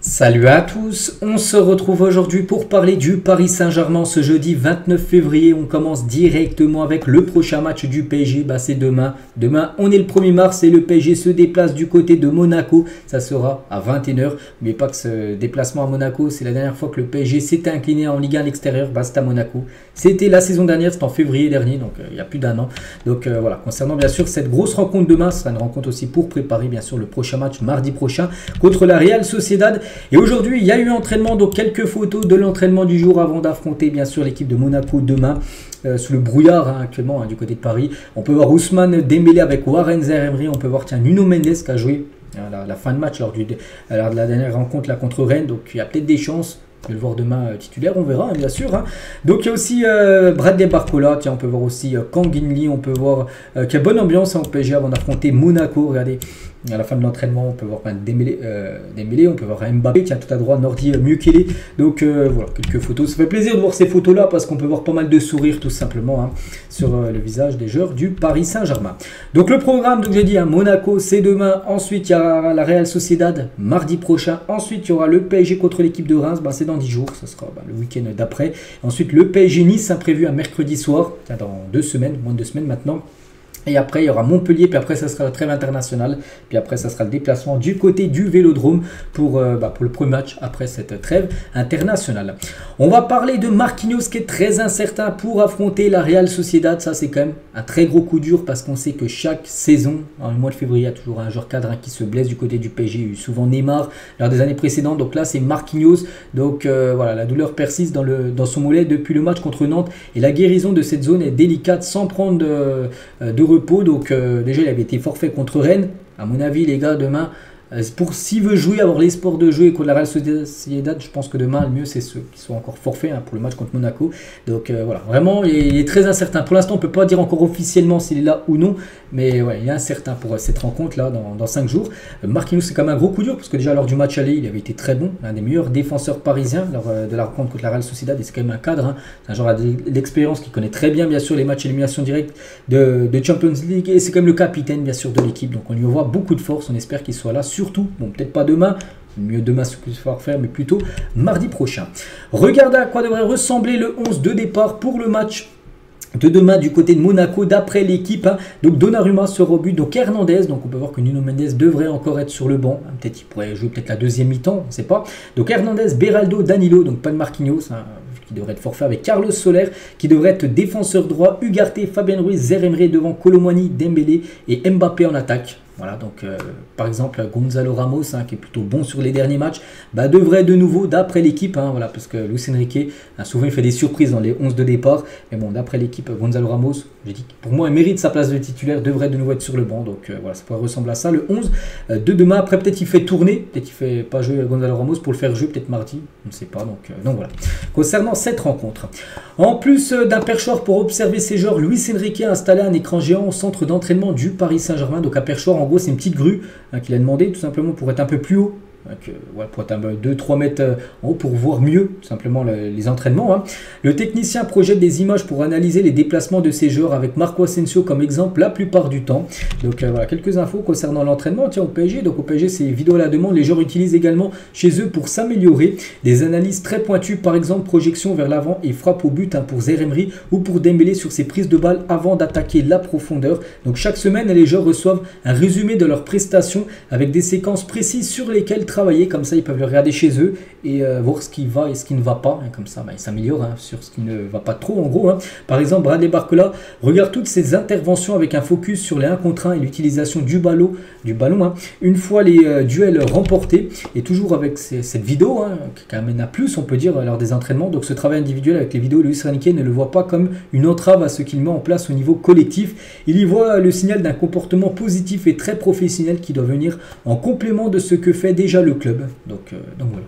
Salut à tous, on se retrouve aujourd'hui pour parler du Paris Saint-Germain ce jeudi 29 février. On commence directement avec le prochain match du PSG, c'est demain. Demain, on est le 1er mars et le PSG se déplace du côté de Monaco. Ça sera à 21h. N'oubliez pas que ce déplacement à Monaco, c'est la dernière fois que le PSG s'était incliné en Ligue 1 à l'extérieur. C'est à Monaco. C'était la saison dernière, c'était en février dernier, donc il y a plus d'un an. Donc voilà, concernant bien sûr cette grosse rencontre demain, ce sera une rencontre aussi pour préparer bien sûr le prochain match mardi prochain contre la Real Sociedad. Et aujourd'hui, il y a eu entraînement, donc quelques photos de l'entraînement du jour avant d'affronter bien sûr l'équipe de Monaco demain. Sous le brouillard actuellement du côté de Paris. On peut voir Ousmane Dembélé avec Warren Zaïre-Emery. On peut voir Nuno Mendes qui a joué à la fin de match lors de la dernière rencontre là, contre Rennes. Donc il y a peut-être des chances de le voir demain titulaire, on verra bien sûr. Donc il y a aussi Bradley Barcola, on peut voir aussi Kang In Lee, on peut voir qu'il y a bonne ambiance au PSG avant d'affronter Monaco. Regardez, à la fin de l'entraînement, on peut voir Dembélé, on peut voir Mbappé, tout à droite, Nordi Mukele. Donc voilà, quelques photos. Ça fait plaisir de voir ces photos-là parce qu'on peut voir pas mal de sourires tout simplement sur le visage des joueurs du Paris Saint-Germain. Donc le programme, donc j'ai dit, Monaco, c'est demain. Ensuite, il y a la Real Sociedad mardi prochain. Ensuite, il y aura le PSG contre l'équipe de Reims. C'est dans 10 jours, ce sera le week-end d'après. Ensuite, le PSG Nice, prévu un mercredi soir, dans 2 semaines, moins de 2 semaines maintenant. Et après, il y aura Montpellier, puis après, ça sera la trêve internationale. Puis après, ça sera le déplacement du côté du Vélodrome pour le premier match après cette trêve internationale. On va parler de Marquinhos qui est très incertain pour affronter la Real Sociedad. Ça, c'est quand même un très gros coup dur parce qu'on sait que chaque saison, en le mois de février, il y a toujours un joueur cadre qui se blesse du côté du PSG. Il y a eu souvent Neymar lors des années précédentes. Donc là, c'est Marquinhos. Donc voilà, la douleur persiste dans son mollet depuis le match contre Nantes. Et la guérison de cette zone est délicate sans prendre de repos. Donc déjà il avait été forfait contre Rennes. À mon avis les gars, demain s'il veut jouer, avoir l'espoir de jouer contre la Real Sociedad, je pense que demain le mieux c'est ceux qui sont encore forfaits pour le match contre Monaco. Donc voilà, vraiment il est très incertain. Pour l'instant on ne peut pas dire encore officiellement s'il est là ou non, mais ouais, il est incertain pour cette rencontre là dans 5 jours. Marquinhos c'est quand même un gros coup dur parce que déjà lors du match aller il avait été très bon, l'un des meilleurs défenseurs parisiens lors de la rencontre contre la Real Sociedad, et c'est quand même un cadre, c'est un joueur d'expérience qui connaît très bien sûr les matchs élimination directe de Champions League, et c'est quand même le capitaine bien sûr de l'équipe, donc on lui envoie beaucoup de force, on espère qu'il soit là, surtout, bon peut-être pas demain, mieux demain ce qu'il va faire, mais plutôt mardi prochain. Regardez à quoi devrait ressembler le 11 de départ pour le match de demain du côté de Monaco d'après l'équipe. Donc Donnarumma sera au but, donc Hernandez, donc on peut voir que Nuno Mendes devrait encore être sur le banc, peut-être il pourrait jouer peut-être la deuxième mi-temps, on ne sait pas. Donc Hernandez, Beraldo, Danilo, donc pas de Marquinhos qui devrait être forfait, avec Carlos Soler qui devrait être défenseur droit, Ugarte, Fabien Ruiz, Zaïre-Emery devant Colomani, Dembélé et Mbappé en attaque. Voilà, donc par exemple Gonzalo Ramos qui est plutôt bon sur les derniers matchs, devrait de nouveau, d'après l'équipe, voilà, parce que Luis Enrique souvent il fait des surprises dans les 11 de départ, mais bon, d'après l'équipe, Gonzalo Ramos, j'ai dit pour moi il mérite sa place de titulaire, devrait de nouveau être sur le banc, donc voilà, ça pourrait ressembler à ça le 11 de demain. Après peut-être il fait tourner, peut-être il fait pas jouer Gonzalo Ramos pour le faire jouer peut-être mardi, on ne sait pas, donc voilà. Concernant cette rencontre, en plus d'un perchoir pour observer ces joueurs, Luis Enrique a installé un écran géant au centre d'entraînement du Paris Saint-Germain, donc un perchoir en gros c'est une petite grue qu'il a demandé tout simplement pour être un peu plus haut, pour être 2-3 mètres en haut pour voir mieux tout simplement les entraînements. Le technicien projette des images pour analyser les déplacements de ces joueurs avec Marco Asensio comme exemple la plupart du temps. Donc voilà, quelques infos concernant l'entraînement au PSG. Donc au PSG c'est vidéo à la demande, les joueurs utilisent également chez eux pour s'améliorer des analyses très pointues, par exemple projection vers l'avant et frappe au but pour Zaïre-Emery ou pour Dembélé sur ses prises de balles avant d'attaquer la profondeur. Donc chaque semaine les joueurs reçoivent un résumé de leurs prestations avec des séquences précises sur lesquelles travailler, comme ça ils peuvent le regarder chez eux et voir ce qui va et ce qui ne va pas, et comme ça ils s'améliorent sur ce qui ne va pas trop en gros. Par exemple Bradley Barcola regarde toutes ces interventions avec un focus sur les 1 contre 1 et l'utilisation du ballon une fois les duels remportés, et toujours avec cette vidéo qui amène à plus on peut dire lors des entraînements. Donc ce travail individuel avec les vidéos, Luis Enrique ne le voit pas comme une entrave à ce qu'il met en place au niveau collectif, il y voit le signal d'un comportement positif et très professionnel qui doit venir en complément de ce que fait déjà le club. Donc voilà.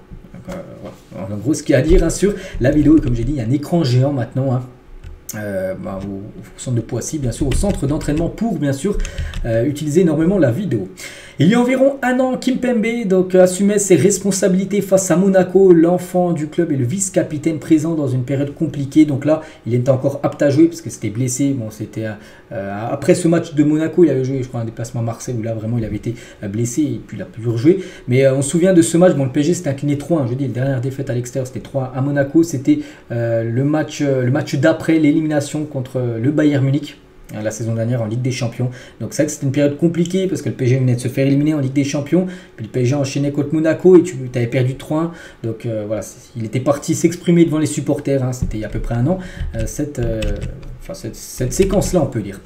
Voilà. En gros, ce qu'il y a à dire sur la vidéo, et comme j'ai dit, il y a un écran géant maintenant au centre de Poissy, bien sûr, au centre d'entraînement pour, bien sûr, utiliser énormément la vidéo. Il y a environ un an, Kimpembe assumait ses responsabilités face à Monaco. L'enfant du club et le vice-capitaine présent dans une période compliquée. Donc là, il était encore apte à jouer parce que c'était blessé. Bon, c'était après ce match de Monaco, il avait joué, je crois, un déplacement à Marseille où là vraiment il avait été blessé et puis il a pu rejouer. Mais on se souvient de ce match. Bon, le PSG s'était incliné 3-1. Je dis, la dernière défaite à l'extérieur, c'était 3-1 à Monaco. C'était le match d'après l'élimination contre le Bayern Munich. La saison dernière en Ligue des Champions. Donc c'est vrai que c'était une période compliquée parce que le PSG venait de se faire éliminer en Ligue des Champions. Puis le PSG enchaînait contre Monaco et tu avais perdu 3-1. Donc voilà, il était parti s'exprimer devant les supporters. Hein, c'était il y a à peu près un an. Cette séquence-là, on peut dire.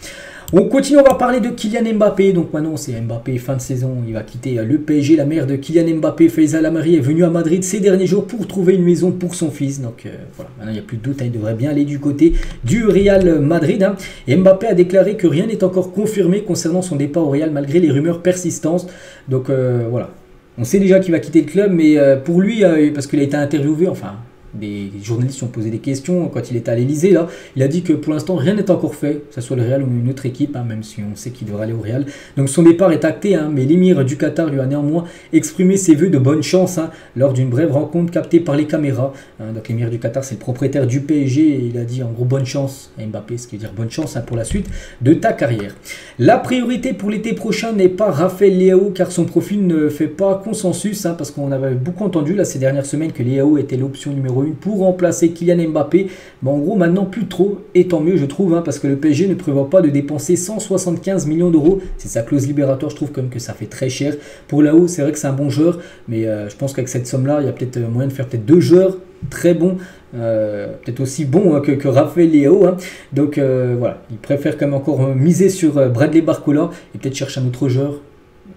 On continue, on va parler de Kylian Mbappé. Donc maintenant, c'est Mbappé, fin de saison. Il va quitter le PSG. La mère de Kylian Mbappé, Faisal Amari, est venue à Madrid ces derniers jours pour trouver une maison pour son fils. Donc voilà, maintenant il n'y a plus de doute. Il devrait bien aller du côté du Real Madrid. Hein. Et Mbappé a déclaré que rien n'est encore confirmé concernant son départ au Real malgré les rumeurs persistantes. Donc voilà, on sait déjà qu'il va quitter le club. Mais pour lui, parce qu'il a été interviewé, enfin... Des journalistes ont posé des questions quand il était à l'Elysée. Là, il a dit que pour l'instant rien n'est encore fait, que ce soit le Real ou une autre équipe, hein, même si on sait qu'il devrait aller au Real. Donc son départ est acté, hein, mais l'émir du Qatar lui a néanmoins exprimé ses vœux de bonne chance hein, lors d'une brève rencontre captée par les caméras. Hein, donc l'émir du Qatar, c'est le propriétaire du PSG et il a dit en gros bonne chance à Mbappé, ce qui veut dire bonne chance hein, pour la suite de ta carrière. La priorité pour l'été prochain n'est pas Raphaël Leao car son profil ne fait pas consensus hein, parce qu'on avait beaucoup entendu là ces dernières semaines que Leao était l'option numéro 1 pour remplacer Kylian Mbappé. Mais en gros, maintenant, plus trop, et tant mieux, je trouve, hein, parce que le PSG ne prévoit pas de dépenser 175 millions d'euros. C'est sa clause libératoire, je trouve quand même que ça fait très cher. Pour Leao, c'est vrai que c'est un bon joueur, mais je pense qu'avec cette somme-là, il y a peut-être moyen de faire peut-être 2 joueurs très bons, peut-être aussi bons hein, que Raphaël Leao. Hein. Donc voilà, il préfère quand même encore miser sur Bradley Barcola et peut-être chercher un autre joueur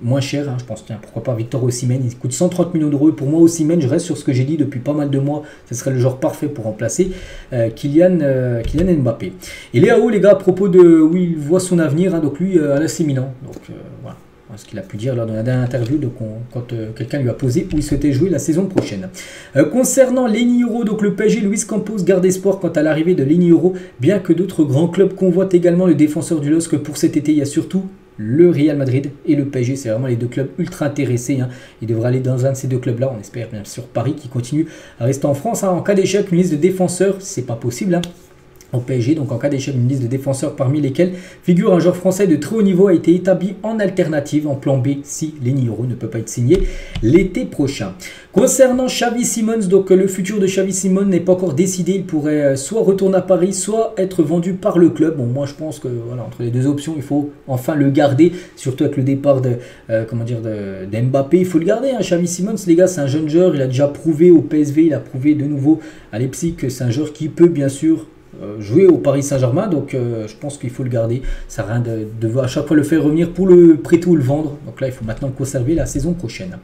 moins cher, hein, je pense, tiens, pourquoi pas Victor Osimhen, il coûte 130 millions d'euros, et pour moi Osimhen, je reste sur ce que j'ai dit depuis pas mal de mois, ce serait le genre parfait pour remplacer Kylian Mbappé. Et Leao, les gars, à propos de où il voit son avenir, hein, donc lui à l'AC Milan, donc voilà, ce qu'il a pu dire lors de la dernière interview, donc quand quelqu'un lui a posé où il souhaitait jouer la saison prochaine. Concernant Lenny Yoro, donc le PSG, Luis Campos garde espoir quant à l'arrivée de Lenny Yoro, bien que d'autres grands clubs convoitent également le défenseur du LOSC pour cet été, il y a surtout le Real Madrid et le PSG, c'est vraiment les deux clubs ultra intéressés. Hein. Il devrait aller dans un de ces deux clubs-là. On espère bien sûr Paris qui continue à rester en France. Hein. En cas d'échec, une liste de défenseurs, c'est pas possible. Hein. Au PSG, donc en cas d'échec, une liste de défenseurs parmi lesquels figure un joueur français de très haut niveau a été établi en alternative, en plan B, si Lenny Yoro ne peut pas être signé l'été prochain. Concernant Xavi Simons, donc le futur de Xavi Simons n'est pas encore décidé, il pourrait soit retourner à Paris, soit être vendu par le club. Bon, moi je pense que voilà, entre les deux options, il faut enfin le garder, surtout avec le départ de Mbappé, il faut le garder. Hein. Xavi Simons, les gars, c'est un jeune joueur, il a déjà prouvé au PSV, il a prouvé de nouveau à Leipzig que c'est un joueur qui peut bien sûr jouer au Paris Saint-Germain, donc je pense qu'il faut le garder. Ça sert à rien de à chaque fois le faire revenir pour le prêter ou le vendre. Donc là, il faut maintenant le conserver la saison prochaine.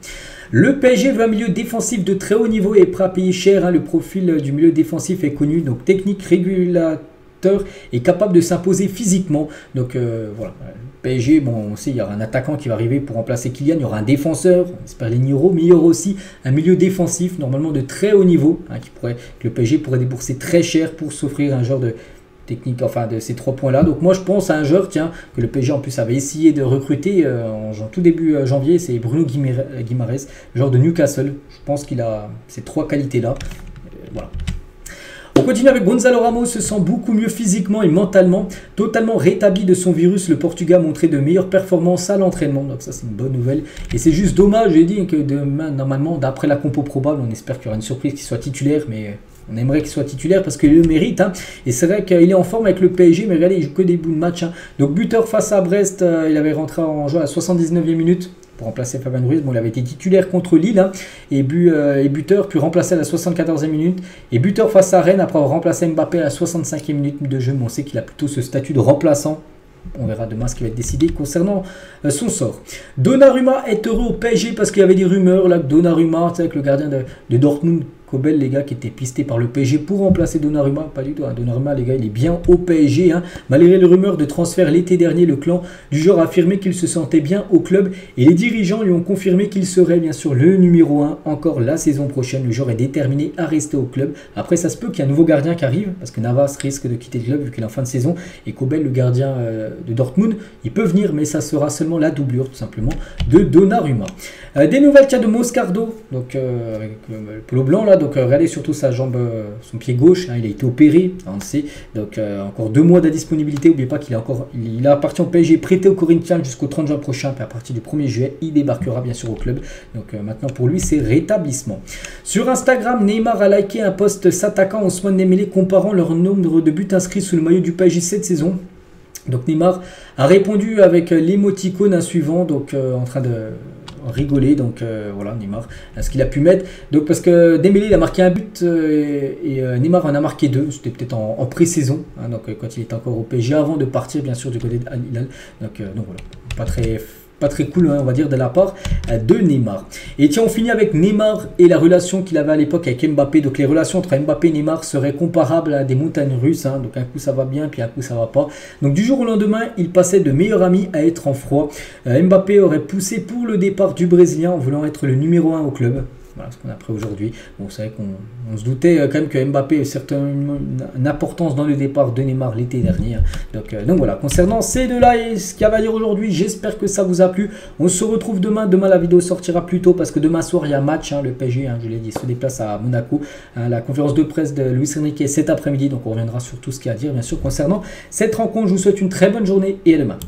Le PSG veut un milieu défensif de très haut niveau et est prêt à payer cher. Hein. Le profil du milieu défensif est connu, donc technique, régulateur et capable de s'imposer physiquement. Donc voilà. PSG, bon, on sait, il y aura un attaquant qui va arriver pour remplacer Kylian, il y aura un défenseur, on espère Lenny Yoro, mais il y aura aussi un milieu défensif, normalement de très haut niveau, hein, que le PSG pourrait débourser très cher pour s'offrir un genre de technique, enfin de ces 3 points-là. Donc moi je pense à un joueur, tiens, que le PSG en plus avait essayé de recruter en tout début janvier, c'est Bruno Guimaraes, genre de Newcastle. Je pense qu'il a ces 3 qualités-là. Voilà. On continue avec Gonzalo Ramos, se sent beaucoup mieux physiquement et mentalement, totalement rétabli de son virus. Le Portugais a montré de meilleures performances à l'entraînement, donc ça c'est une bonne nouvelle. Et c'est juste dommage, j'ai dit que demain, normalement, d'après la compo probable, on espère qu'il y aura une surprise qu'il soit titulaire, mais on aimerait qu'il soit titulaire parce qu'il le mérite. Hein. Et c'est vrai qu'il est en forme avec le PSG, mais regardez, il joue que des bouts de match. Hein. Donc buteur face à Brest, il avait rentré en jeu à la 79e minute. Pour remplacer Fabien Ruiz, bon, il avait été titulaire contre Lille hein, et buteur, puis remplacé à la 74e minute. Et buteur face à Rennes après avoir remplacé Mbappé à la 65e minute de jeu. Mais on sait qu'il a plutôt ce statut de remplaçant. On verra demain ce qui va être décidé concernant son sort. Donnarumma est heureux au PSG parce qu'il y avait des rumeurs là que Donnarumma, avec le gardien de Dortmund, Kobel, les gars, qui était pisté par le PSG pour remplacer Donnarumma. Pas du tout, hein. Donnarumma, les gars, il est bien au PSG. Hein. Malgré les rumeurs de transfert l'été dernier, le clan du joueur a affirmé qu'il se sentait bien au club et les dirigeants lui ont confirmé qu'il serait bien sûr le numéro 1 encore la saison prochaine. Le joueur est déterminé à rester au club. Après, ça se peut qu'il y ait un nouveau gardien qui arrive parce que Navas risque de quitter le club vu qu'il est en fin de saison et Kobel, le gardien de Dortmund, il peut venir, mais ça sera seulement la doublure tout simplement de Donnarumma. Des nouvelles cas de Moscardo, donc avec le polo blanc là, donc regardez surtout sa jambe, son pied gauche, hein, il a été opéré, hein, on le sait, donc encore 2 mois d'indisponibilité. N'oubliez pas qu'il il a appartient au PSG, prêté au Corinthians jusqu'au 30 juin prochain, puis à partir du 1er juillet, il débarquera bien sûr au club. Donc maintenant pour lui c'est rétablissement. Sur Instagram, Neymar a liké un post s'attaquant Ousmane Dembélé comparant leur nombre de buts inscrits sous le maillot du PSG cette saison. Donc Neymar a répondu avec l'émoticône suivant, donc en train de rigoler, donc voilà Neymar, ce qu'il a pu mettre, donc parce que Dembélé il a marqué un but et Neymar en a marqué 2, c'était peut-être en pré-saison, hein, donc quand il était encore au PSG avant de partir bien sûr du côté d'Al Hilal, donc voilà, pas très cool, hein, on va dire, de la part de Neymar. Et tiens, on finit avec Neymar et la relation qu'il avait à l'époque avec Mbappé. Donc les relations entre Mbappé et Neymar seraient comparables à des montagnes russes, hein. Donc un coup ça va bien, puis un coup ça va pas. Donc du jour au lendemain, il passait de meilleurs amis à être en froid. Mbappé aurait poussé pour le départ du Brésilien en voulant être le numéro 1 au club. Voilà ce qu'on a appris aujourd'hui. Bon, c'est vrai qu'on se doutait quand même que Mbappé a certainement une importance dans le départ de Neymar l'été dernier. Hein. Donc voilà, concernant ces deux-là et ce qu'il y avait à dire aujourd'hui, j'espère que ça vous a plu. On se retrouve demain. Demain, la vidéo sortira plus tôt parce que demain soir, il y a match. Hein, le PSG, hein, je l'ai dit, se déplace à Monaco. Hein, la conférence de presse de Luis Enrique cet après-midi. Donc on reviendra sur tout ce qu'il y a à dire, bien sûr, concernant cette rencontre. Je vous souhaite une très bonne journée et à demain.